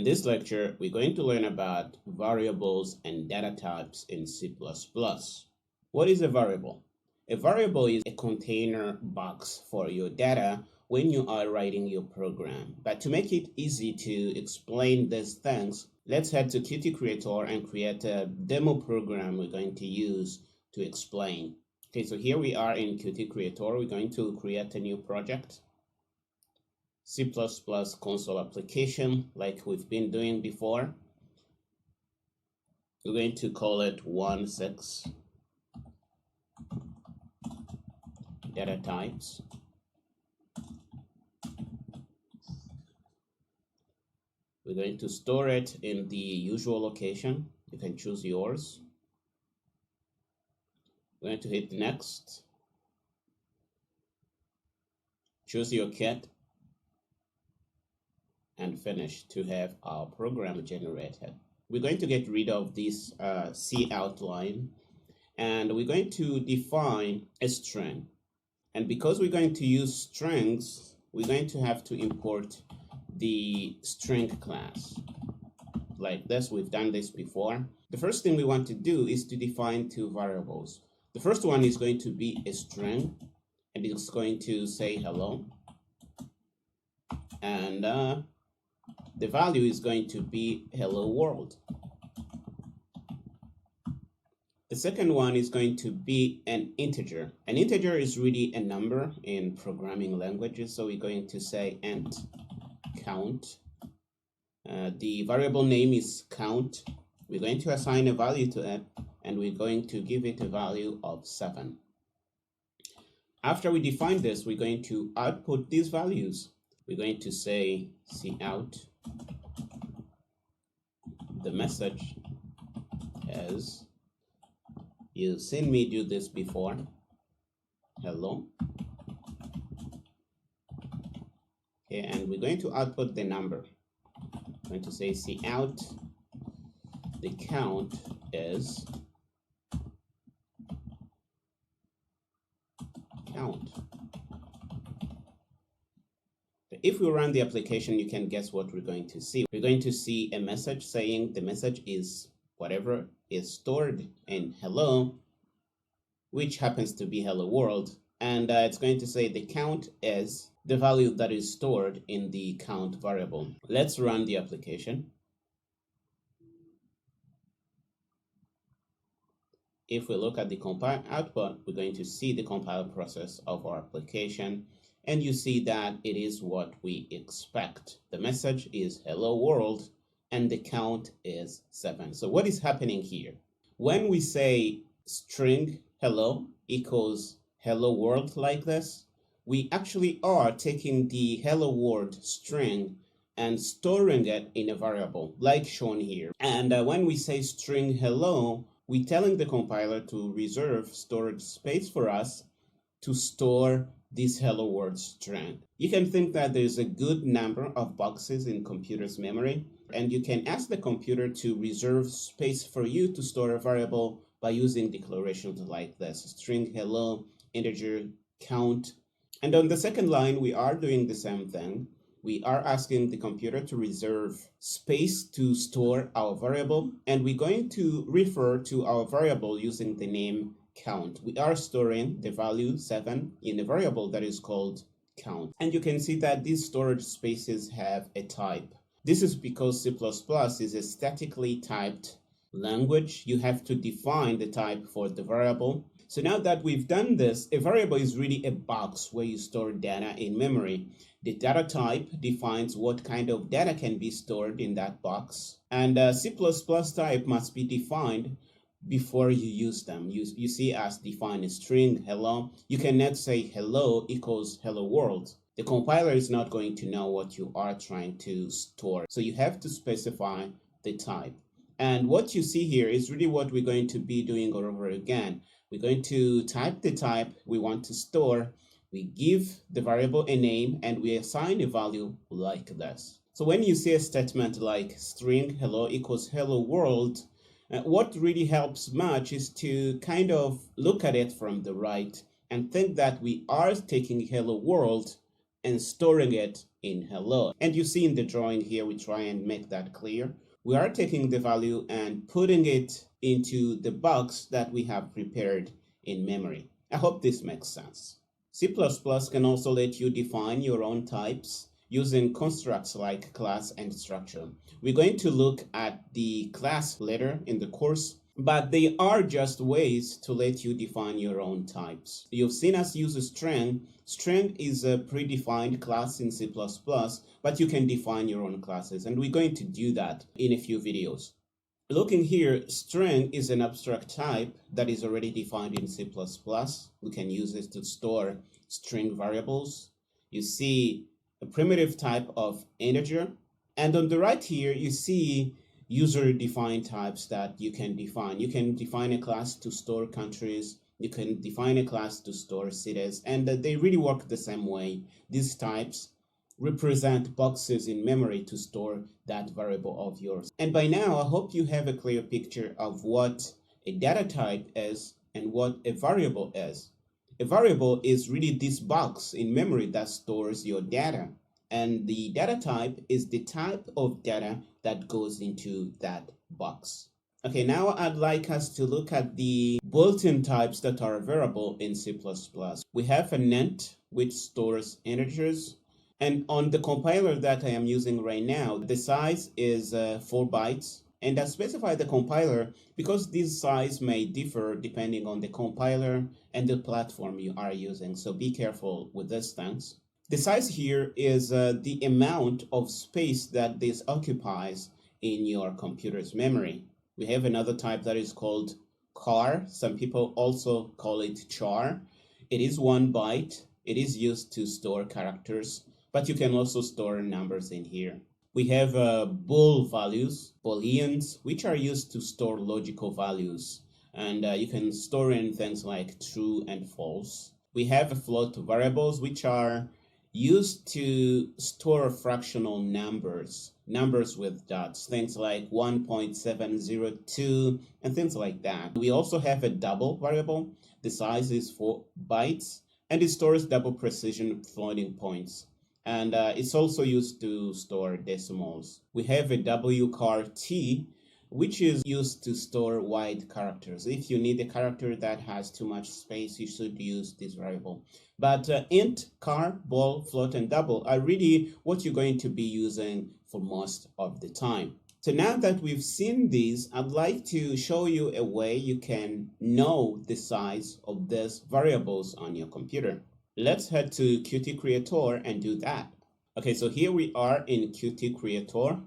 In this lecture, we're going to learn about variables and data types in C++. What is a variable? A variable is a container box for your data when you are writing your program. But to make it easy to explain these things, let's head to Qt Creator and create a demo program we're going to use to explain. Okay, so here we are in Qt Creator. We're going to create a new project. C++ console application like we've been doing before. We're going to call it 1.6 data types. We're going to store it in the usual location. You can choose yours. We're going to hit next. Choose your kit and finish to have our program generated. We're going to get rid of this C outline and we're going to define a string. And because we're going to use strings, we're going to have to import the string class like this. We've done this before. The first thing we want to do is to define two variables. The first one is going to be a string and it's going to say hello. And the value is going to be hello world. The second one is going to be an integer. An integer is really a number in programming languages, so we're going to say int count. The variable name is count. We're going to assign a value to it, and we're going to give it a value of 7. After we define this, we're going to output these values. We're going to say cout. The message is, you've seen me do this before, hello. Okay, and we're going to output the number. I'm going to say cout. The count is count. If we run the application, you can guess what we're going to see. We're going to see a message saying the message is whatever is stored in hello, which happens to be hello world. And it's going to say the count is the value that is stored in the count variable. Let's run the application. If we look at the compile output, we're going to see the compile process of our application. And you see that it is what we expect. The message is hello world and the count is 7. So what is happening here? When we say string hello equals hello world like this, we actually are taking the hello world string and storing it in a variable like shown here. And when we say string hello, we're telling the compiler to reserve storage space for us to store this hello world string. You can think that there's a good number of boxes in computer's memory, and you can ask the computer to reserve space for you to store a variable by using declarations like this: string hello, integer, count. And on the second line, we are doing the same thing. We are asking the computer to reserve space to store our variable, and we're going to refer to our variable using the name count. We are storing the value 7 in a variable that is called count. And you can see that these storage spaces have a type. This is because C++ is a statically typed language. You have to define the type for the variable. So now that we've done this, a variable is really a box where you store data in memory. The data type defines what kind of data can be stored in that box. And C++ type must be defined before you use them. You see as define a string hello. You cannot say hello equals hello world. The compiler is not going to know what you are trying to store. So you have to specify the type. And what you see here is really what we're going to be doing all over again. We're going to type the type we want to store. We give the variable a name and we assign a value like this. So when you see a statement like string hello equals hello world, what really helps much is to kind of look at it from the right and think that we are taking hello world and storing it in hello. And you see in the drawing here, we try and make that clear. We are taking the value and putting it into the box that we have prepared in memory. I hope this makes sense. C++ can also let you define your own types using constructs like class and structure. We're going to look at the class later in the course, but they are just ways to let you define your own types. You've seen us use a string. String is a predefined class in C++, but you can define your own classes, and we're going to do that in a few videos. Looking here, string is an abstract type that is already defined in C++. We can use it to store string variables. You see a primitive type of integer, and on the right here, you see user-defined types that you can define. You can define a class to store countries. You can define a class to store cities, and they really work the same way. These types represent boxes in memory to store that variable of yours. And by now, I hope you have a clear picture of what a data type is and what a variable is. A variable is really this box in memory that stores your data. And the data type is the type of data that goes into that box. Okay, now I'd like us to look at the built-in types that are available in C++. We have an int, which stores integers. And on the compiler that I am using right now, the size is 4 bytes. And I specify the compiler because this size may differ depending on the compiler and the platform you are using. So be careful with these things. The size here is the amount of space that this occupies in your computer's memory. We have another type that is called char. Some people also call it char. It is 1 byte. It is used to store characters, but you can also store numbers in here. We have bool values, booleans, which are used to store logical values. And you can store in things like true and false. We have float variables, which are used to store fractional numbers with dots, things like 1.702 and things like that. We also have a double variable. The size is 4 bytes and it stores double precision floating points. And it's also used to store decimals. We have a wchar-t, which is used to store wide characters. If you need a character that has too much space, you should use this variable. But int, char, bool, float, and double are really what you're going to be using for most of the time. So now that we've seen these, I'd like to show you a way you can know the size of these variables on your computer. Let's head to Qt Creator and do that. Okay, so here we are in Qt Creator.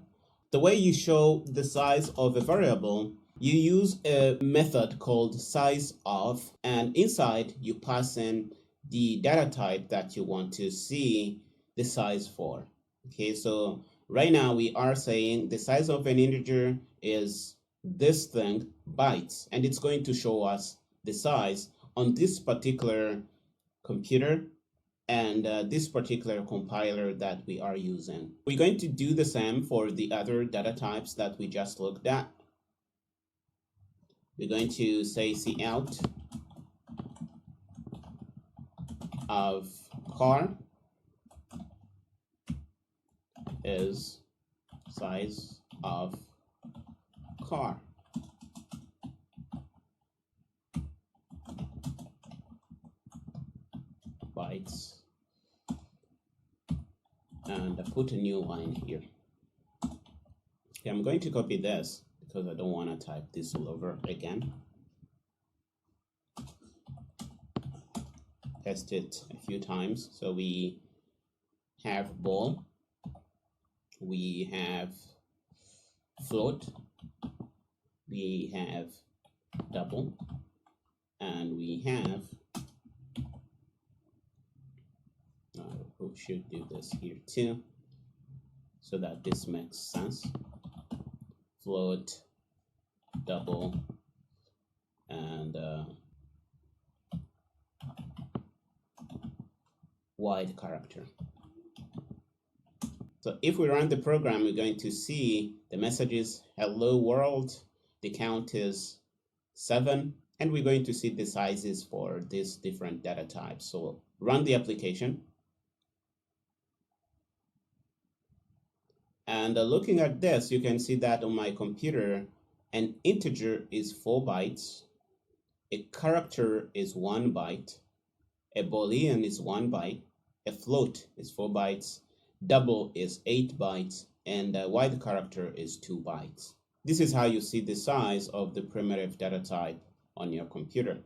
The way you show the size of a variable, you use a method called sizeOf, and inside you pass in the data type that you want to see the size for. Okay, so right now we are saying the size of an integer is this thing, bytes, and it's going to show us the size on this particular computer and this particular compiler that we are using. We're going to do the same for the other data types that we just looked at. We're going to say cout of char is size of char. Bytes. And I put a new line here. Okay, I'm going to copy this because I don't want to type this all over again. Test it a few times. So we have bool, we have float, we have double, and we have we should do this here too, so that this makes sense. Float, double, and wide character. So if we run the program, we're going to see the messages hello world, the count is 7, and we're going to see the sizes for these different data types. So run the application. And looking at this, you can see that on my computer, an integer is 4 bytes, a character is 1 byte, a boolean is 1 byte, a float is 4 bytes, double is 8 bytes, and wide character is 2 bytes. This is how you see the size of the primitive data type on your computer.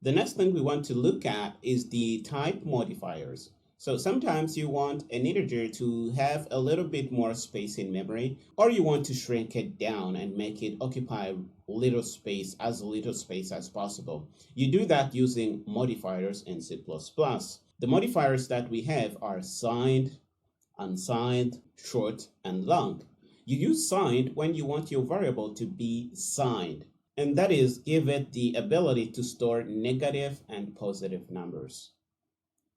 The next thing we want to look at is the type modifiers. So sometimes you want an integer to have a little bit more space in memory, or you want to shrink it down and make it occupy little space as possible. You do that using modifiers in C++. The modifiers that we have are signed, unsigned, short, and long. You use signed when you want your variable to be signed, and that is give it the ability to store negative and positive numbers.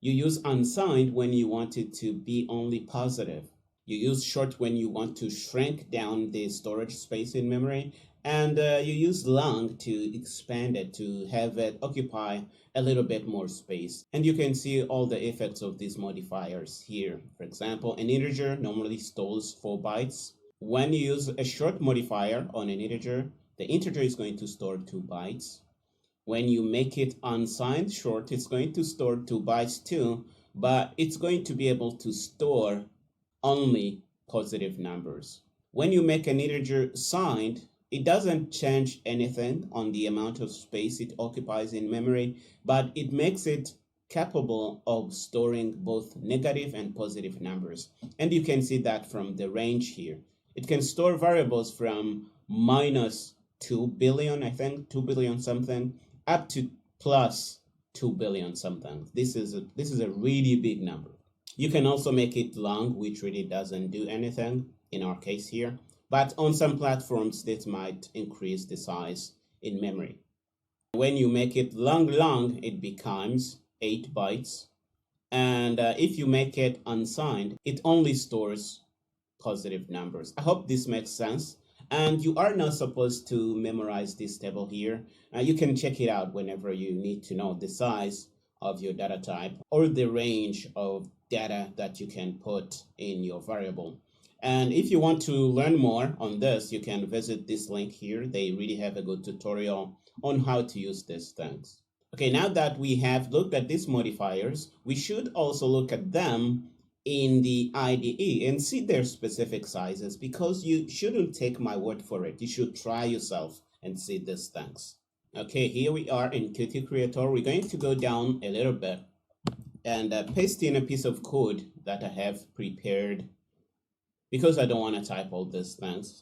You use unsigned when you want it to be only positive. You use short when you want to shrink down the storage space in memory, and you use long to expand it, to have it occupy a little bit more space. And you can see all the effects of these modifiers here. For example, an integer normally stores 4 bytes. When you use a short modifier on an integer, the integer is going to store 2 bytes. When you make it unsigned short, it's going to store 2 bytes too, but it's going to be able to store only positive numbers. When you make an integer signed, it doesn't change anything on the amount of space it occupies in memory, but it makes it capable of storing both negative and positive numbers. And you can see that from the range here. It can store variables from minus 2 billion, I think, 2 billion something, up to plus 2 billion something. This is a really big number. You can also make it long, which really doesn't do anything in our case here. But on some platforms, this might increase the size in memory. When you make it long, it becomes 8 bytes. And if you make it unsigned, it only stores positive numbers. I hope this makes sense. And you are not supposed to memorize this table here. You can check it out whenever you need to know the size of your data type or the range of data that you can put in your variable. And if you want to learn more on this, you can visit this link here. They really have a good tutorial on how to use these things. Okay, now that we have looked at these modifiers, we should also look at them in the IDE and see their specific sizes, because you shouldn't take my word for it. You should try yourself and see these things. Okay, here we are in Qt Creator. We're going to go down a little bit and paste in a piece of code that I have prepared, because I don't want to type all these things.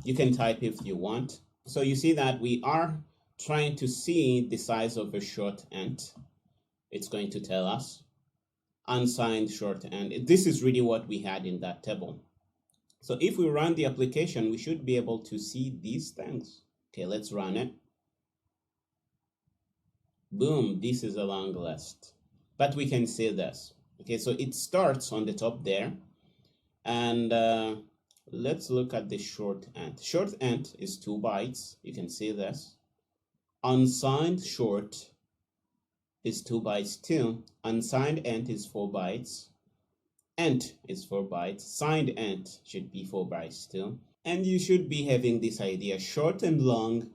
You can type if you want. So you see that we are trying to see the size of a short int. It's going to tell us unsigned short int. This is really what we had in that table. So if we run the application, we should be able to see these things. Okay, let's run it. Boom, this is a long list, but we can see this. Okay, so it starts on the top there. And let's look at the short int. Short int is 2 bytes. You can see this. Unsigned short is 2 bytes too. Unsigned int is 4 bytes. Int is 4 bytes. Signed int should be 4 bytes too. And you should be having this idea. Short and long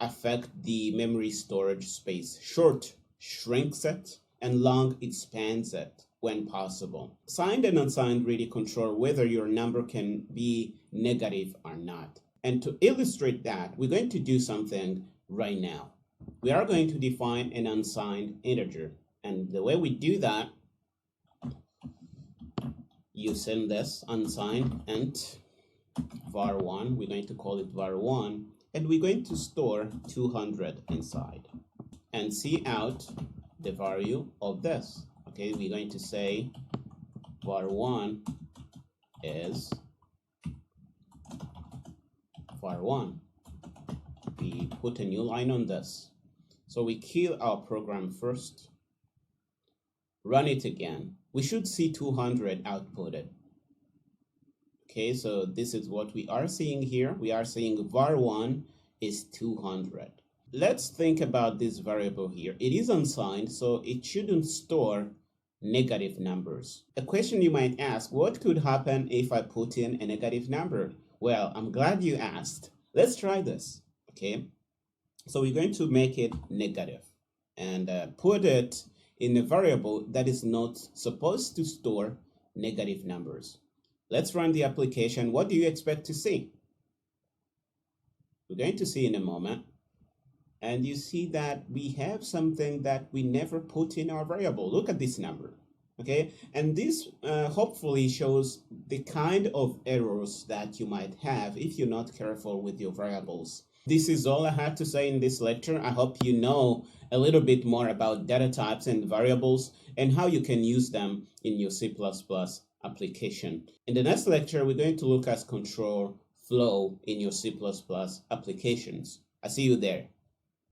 affect the memory storage space. Short shrinks it, and long expands it when possible. Signed and unsigned really control whether your number can be negative or not. And to illustrate that, we're going to do something right now. We are going to define an unsigned integer. And the way we do that, using this unsigned int var1, we're going to call it var1, and we're going to store 200 inside and see out the value of this. Okay, we're going to say var1 is var1. We put a new line on this. So we kill our program first, run it again. We should see 200 outputted. Okay, so this is what we are seeing here. We are seeing var1 is 200. Let's think about this variable here. It is unsigned, so it shouldn't store negative numbers. A question you might ask, what could happen if I put in a negative number? Well, I'm glad you asked. Let's try this, okay? So we're going to make it negative and put it in a variable that is not supposed to store negative numbers. Let's run the application. What do you expect to see? We're going to see in a moment. And you see that we have something that we never put in our variable. Look at this number, okay? And this hopefully shows the kind of errors that you might have if you're not careful with your variables. This is all I had to say in this lecture. I hope you know a little bit more about data types and variables and how you can use them in your C++ application. In the next lecture, we're going to look at control flow in your C++ applications. I see you there.